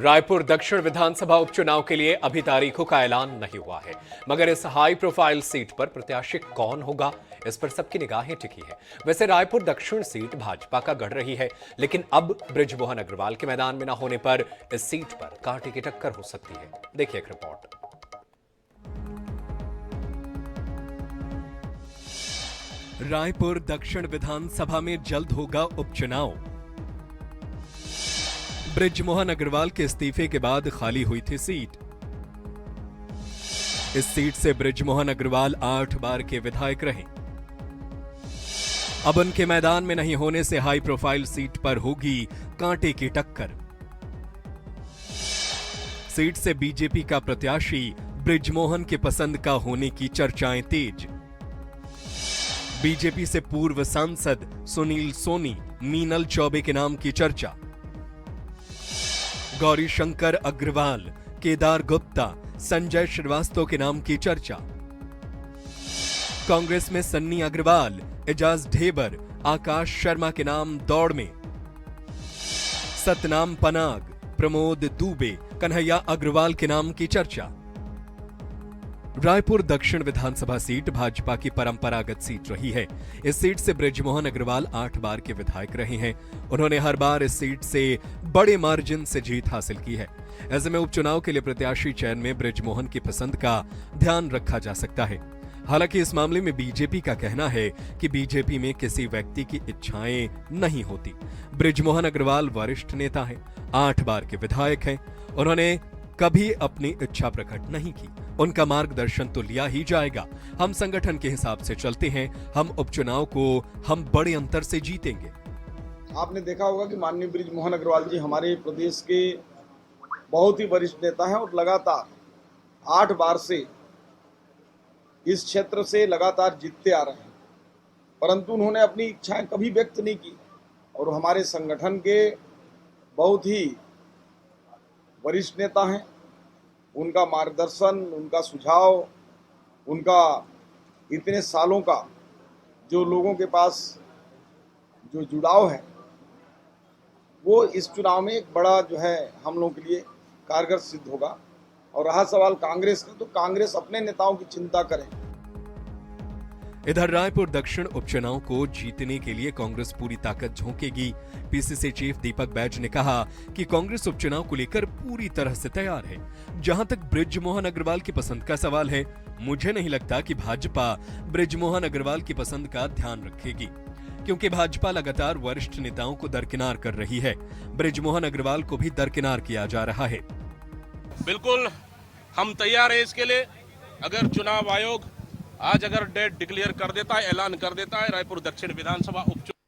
रायपुर दक्षिण विधानसभा उपचुनाव के लिए अभी तारीखों का ऐलान नहीं हुआ है, मगर इस हाई प्रोफाइल सीट पर प्रत्याशी कौन होगा, इस पर सबकी निगाहें टिकी है। वैसे रायपुर दक्षिण सीट भाजपा का गढ़ रही है, लेकिन अब बृजमोहन अग्रवाल के मैदान में न होने पर इस सीट पर कांटे की टक्कर हो सकती है। देखिए एक रिपोर्ट। रायपुर दक्षिण विधानसभा में जल्द होगा उपचुनाव। बृजमोहन अग्रवाल के इस्तीफे के बाद खाली हुई थी सीट। इस सीट से बृजमोहन अग्रवाल 8 बार के विधायक रहे। अब उनके मैदान में नहीं होने से हाई प्रोफाइल सीट पर होगी कांटे की टक्कर। सीट से बीजेपी का प्रत्याशी बृजमोहन के पसंद का होने की चर्चाएं तेज। बीजेपी से पूर्व सांसद सुनील सोनी, मीनल चौबे के नाम की चर्चा। गौरी शंकर अग्रवाल, केदार गुप्ता, संजय श्रीवास्तव के नाम की चर्चा। कांग्रेस में सन्नी अग्रवाल, एजाज ढेबर, आकाश शर्मा के नाम दौड़ में। सतनाम पनाग, प्रमोद दुबे, कन्हैया अग्रवाल के नाम की चर्चा। रायपुर दक्षिण विधानसभा सीट भाजपा की परंपरागत सीट रही है। इस सीट से बृजमोहन अग्रवाल 8 बार के विधायक रहे हैं। उन्होंने हर बार इस सीट से बड़े मार्जिन से जीत हासिल की है। ऐसे में उपचुनाव के लिए प्रत्याशी चयन में बृजमोहन की पसंद का ध्यान रखा जा सकता है। हालांकि इस मामले में बीजेपी का कहना है कि बीजेपी में किसी व्यक्ति की इच्छाएं नहीं होती। बृजमोहन अग्रवाल वरिष्ठ नेता हैं, 8 बार के विधायक हैं। उन्होंने कभी अपनी इच्छा प्रकट नहीं की। उनका मार्गदर्शन तो लिया ही जाएगा। हम संगठन के हिसाब से चलते हैं। हम उपचुनाव को हम बड़े अंतर से जीतेंगे। आपने देखा होगा कि माननीय बृजमोहन अग्रवाल जी हमारे प्रदेश के बहुत ही वरिष्ठ नेता हैं और लगातार 8 बार से इस क्षेत्र से लगातार जीतते आ रहे हैं, परंतु उन्होंने अपनी इच्छाएं कभी व्यक्त नहीं की और हमारे संगठन के बहुत ही वरिष्ठ नेता हैं। उनका मार्गदर्शन, उनका सुझाव, उनका इतने सालों का जो लोगों के पास जो जुड़ाव है, वो इस चुनाव में एक बड़ा जो है हम लोगों के लिए कारगर सिद्ध होगा। और रहा सवाल कांग्रेस का, तो कांग्रेस अपने नेताओं की चिंता करे। इधर रायपुर दक्षिण उपचुनाव को जीतने के लिए कांग्रेस पूरी ताकत झोंकेगी। पीसीसी चीफ दीपक बैज ने कहा कि कांग्रेस उपचुनाव को लेकर पूरी तरह से तैयार है। जहां तक बृजमोहन अग्रवाल की पसंद का सवाल है, मुझे नहीं लगता कि भाजपा बृजमोहन अग्रवाल की पसंद का ध्यान रखेगी, क्योंकि भाजपा लगातार वरिष्ठ नेताओं को दरकिनार कर रही है। बृजमोहन अग्रवाल को भी दरकिनार किया जा रहा है। बिल्कुल हम तैयार हैं इसके लिए। अगर चुनाव आयोग आज अगर डेट डिक्लेयर कर देता है, ऐलान कर देता है, रायपुर दक्षिण विधानसभा उपचुनाव